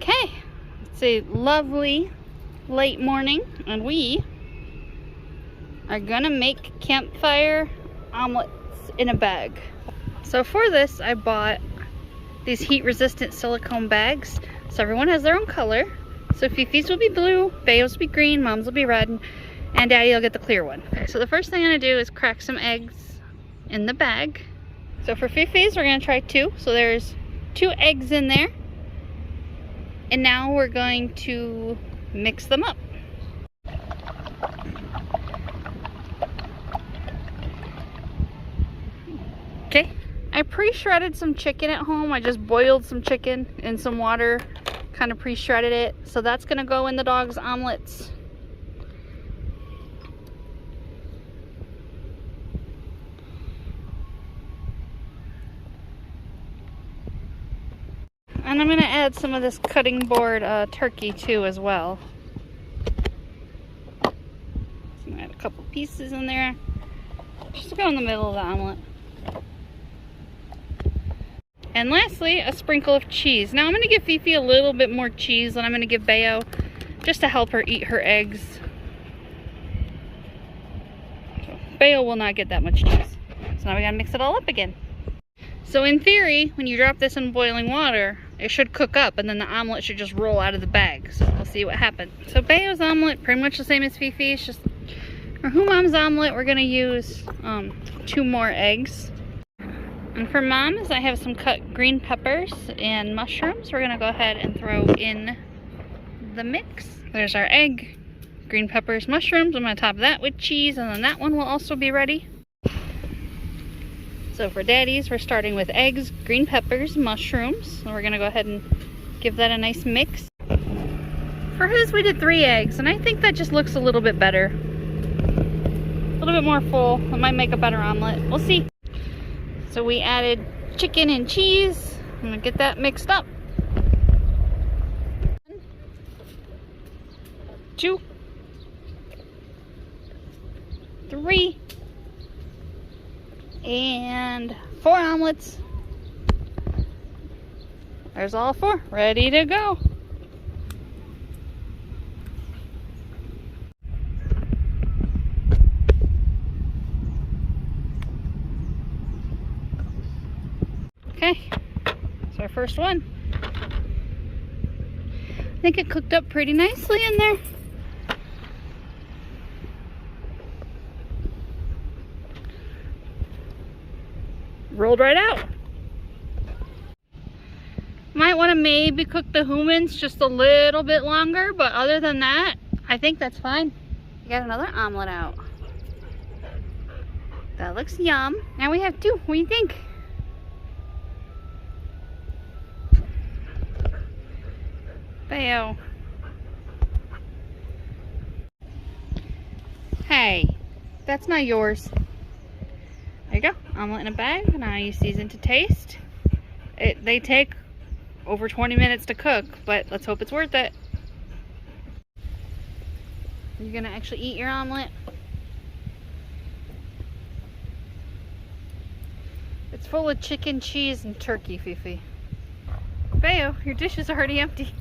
Okay, it's a lovely late morning and we are gonna make campfire omelets in a bag. So for this I bought these heat resistant silicone bags, so everyone has their own color. So Fifi's will be blue, Bayo's will be green, Mom's will be red, and Daddy will get the clear one. Okay, so the first thing I'm gonna do is crack some eggs in the bag. So for Fifi's we're gonna try 2, so there's 2 eggs in there. And now we're going to mix them up. Okay, I pre-shredded some chicken at home. I just boiled some chicken in some water, kind of pre-shredded it. So that's gonna go in the dog's omelets. And I'm gonna add some of this cutting board turkey too as well. So I'm gonna add a couple pieces in there, just to go in the middle of the omelet. And lastly, a sprinkle of cheese. Now I'm gonna give Fifi a little bit more cheese than I'm gonna give Bayo, just to help her eat her eggs. So Bayo will not get that much cheese. So now we gotta mix it all up again. So in theory, when you drop this in boiling water, it should cook up and then the omelet should just roll out of the bag. So we'll see what happens. So Bayo's omelet, pretty much the same as Fifi's, just for Hoomom's omelet, we're gonna use 2 more eggs. And for Mom's, I have some cut green peppers and mushrooms. We're gonna go ahead and throw in the mix. There's our egg, green peppers, mushrooms. I'm gonna top that with cheese, and then that one will also be ready. So for Daddy's, we're starting with eggs, green peppers, mushrooms. So we're gonna go ahead and give that a nice mix. For his, we did 3 eggs, and I think that just looks a little bit better. A little bit more full. It might make a better omelet. We'll see. So we added chicken and cheese. I'm gonna get that mixed up. 1, 2, 3. And 4 omelets. There's all 4 ready to go. Okay, so our first one. I think it cooked up pretty nicely in there. Rolled right out. Might want to maybe cook the Hoomoms just a little bit longer, but other than that, I think that's fine. We got another omelet out. That looks yum. Now we have 2. What do you think? Bayo. Hey, that's not yours. There you go, omelet in a bag. Now you season to taste. They take over 20 minutes to cook, but let's hope it's worth it. You're gonna actually eat your omelet. It's full of chicken, cheese, and turkey, Fifi. Bayo, your dish is already empty.